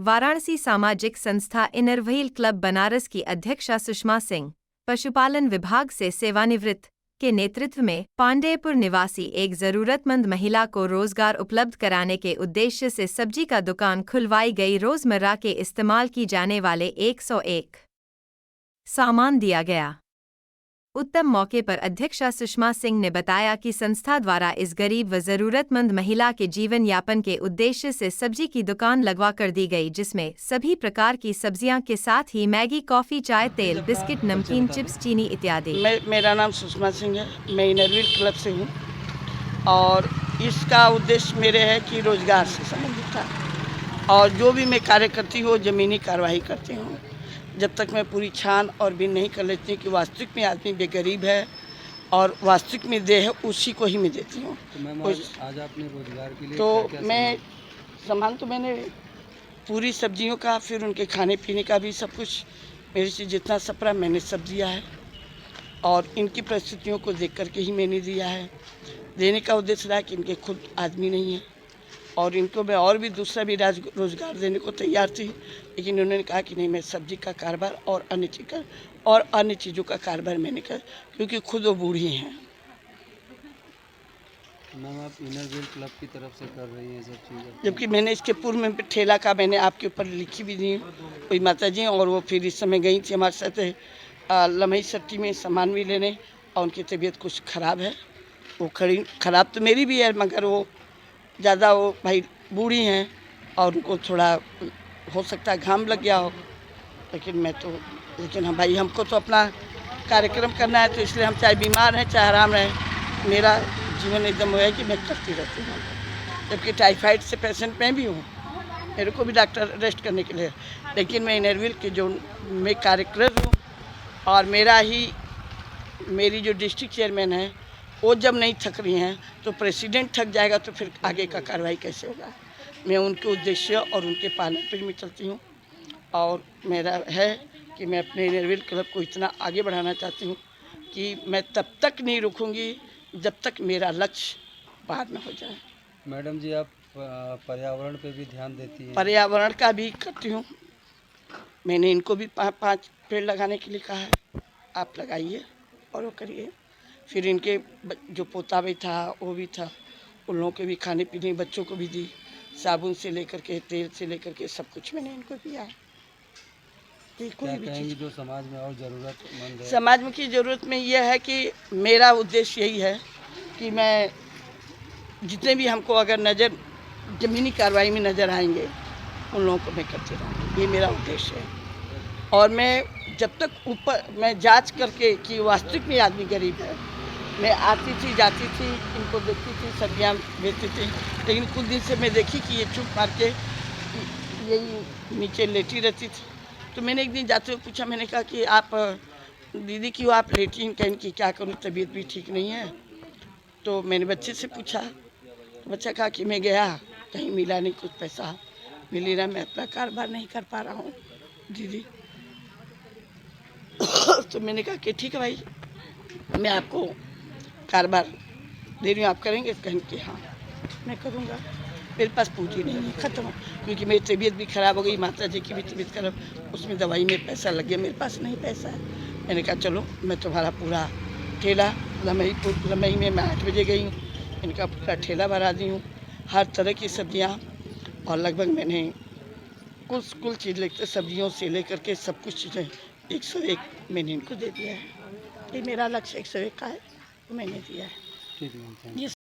वाराणसी सामाजिक संस्था inner wheel club Banaras की अध्यक्षा सुषमा सिंह, पशुपालन विभाग से सेवानिवृत्त, के नेतृत्व में पांडेयपुर निवासी एक जरूरतमंद महिला को रोजगार उपलब्ध कराने के उद्देश्य से सब्जी का दुकान खुलवाई गई। रोजमर्रा के इस्तेमाल की जाने वाले 101 सामान दिया गया। उत्तम मौके पर अध्यक्षा सुषमा सिंह ने बताया कि संस्था द्वारा इस गरीब व जरूरतमंद महिला के जीवन यापन के उद्देश्य से सब्जी की दुकान लगवा कर दी गई, जिसमें सभी प्रकार की सब्जियां के साथ ही मैगी, कॉफी, चाय, तेल, बिस्किट, नमकीन, चिप्स, चीनी इत्यादि। मेरा नाम सुषमा सिंह है। मैं इनर व्हील क्लब से हूँ और इसका उद्देश्य मेरे है कि रोजगार से संबंधित था और जो भी मैं कार्य करती हूँ ज़मीनी कार्रवाई करती हूँ। जब तक मैं पूरी छान और बिन नहीं कर लेती कि वास्तविक में आदमी बेगरीब है और वास्तविक में दे है, उसी को ही मैं देती हूँ। तो आज आपने रोजगार के लिए तो क्या मैं सामान तो मैंने पूरी सब्जियों का, फिर उनके खाने पीने का भी सब कुछ मेरे से जितना सपरा मैंने सब दिया है और इनकी परिस्थितियों को देख करके ही मैंने दिया है। देने का उद्देश्य रहा कि इनके खुद आदमी नहीं है और इनको मैं और भी दूसरा भी रोजगार देने को तैयार थी, लेकिन उन्होंने कहा कि नहीं, मैं सब्जी का कारोबार और अन्य चीज़ों का कारोबार मैंने कर, क्योंकि खुद वो बूढ़ी हैं। मैम, आप इनर व्हील क्लब की तरफ से कर रही हैं सब चीज़ें, जबकि मैंने इसके पूर्व में ठेला का मैंने आपके ऊपर लिखी भी दी कोई माता जी, और वो फिर इस समय गई थी हमारे साथ लम्ही सट्टी में सामान भी लेने और उनकी तबीयत कुछ ख़राब है। वो खराब तो मेरी भी है, मगर वो ज़्यादा वो भाई बूढ़ी हैं और उनको थोड़ा हो सकता है घाम लग गया हो, लेकिन हम भाई, हमको तो अपना कार्यक्रम करना है, तो इसलिए हम चाहे बीमार हैं चाहे आराम रहें, मेरा जीवन एकदम है कि मैं करती रहती हूँ। जबकि टाइफाइड से पेशेंट मैं भी हूँ, मेरे को भी डॉक्टर अरेस्ट करने के लिए, लेकिन मैं इनर व्हील के जो मैं कार्यक्रत हूँ और मेरी जो डिस्ट्रिक्ट चेयरमैन है वो जब नहीं थक रही हैं तो प्रेसिडेंट थक जाएगा तो फिर आगे का कार्रवाई कैसे होगा। मैं उनके उद्देश्य और उनके पालन पर में चलती हूँ और मेरा है कि मैं अपने इनर व्हील क्लब को इतना आगे बढ़ाना चाहती हूँ कि मैं तब तक नहीं रुकूंगी जब तक मेरा लक्ष्य पार न हो जाए। मैडम जी, आप पर्यावरण पे भी ध्यान देती हैं? पर्यावरण का भी करती हूँ। मैंने इनको भी 5 पेड़ लगाने के लिए कहा है, आप लगाइए और वो करिए। फिर इनके जो पोता भी था वो भी था, उन लोगों के भी खाने पीने, बच्चों को भी दी, साबुन से लेकर के तेल से लेकर के सब कुछ मैंने इनको दिया है। क्या कहेंगी जो समाज में और ज़रूरतमंद है? समाज में की ज़रूरत में यह है कि मेरा उद्देश्य यही है कि मैं जितने भी हमको अगर नज़र ज़मीनी कार्रवाई में नज़र आएंगे उन लोगों को मैं करती रहूँ, ये मेरा उद्देश्य है। और मैं जब तक ऊपर मैं जांच करके कि वास्तविक में आदमी गरीब है, मैं आती थी जाती थी, इनको देखती थी, सब्जियां बेचती थी, लेकिन कुछ दिन से मैं देखी कि ये चुप मार के यही नीचे लेटी रहती थी। तो मैंने एक दिन जाते हुए पूछा, मैंने कहा कि आप दीदी क्यों आप लेटी हैं? कहीं कि क्या करूँ, तबीयत भी ठीक नहीं है। तो मैंने बच्चे से पूछा, तो बच्चा कहा कि मैं गया, कहीं मिला नहीं, कुछ पैसा मिल ही रहा, मैं अपना कारोबार नहीं कर पा रहा हूँ दीदी। तो मैंने कहा कि ठीक है भाई, मैं आपको कारोबार दे रही हूँ, आप करेंगे? कहें कि हाँ मैं करूँगा। मेरे पास पूंजी नहीं है, ख़त्म, क्योंकि मेरी तबीयत भी ख़राब हो गई, माता जी की भी तबीयत खराब, उसमें दवाई में पैसा लग गया, मेरे पास नहीं पैसा है। मैंने कहा चलो मैं तुम्हारा पूरा ठेला लम्ही में मैं 8 बजे गई हूँ, इनका पूरा ठेला भरा दी हूँ, हर तरह की सब्जियाँ, और लगभग मैंने कुल चीज़ लेकर सब्जियों से लेकर के सब कुछ चीज़ें 101 मैंने इनको दे दिया है। ये मेरा लक्ष्य 101 का है, तो मैंने दिया है। ठीक है।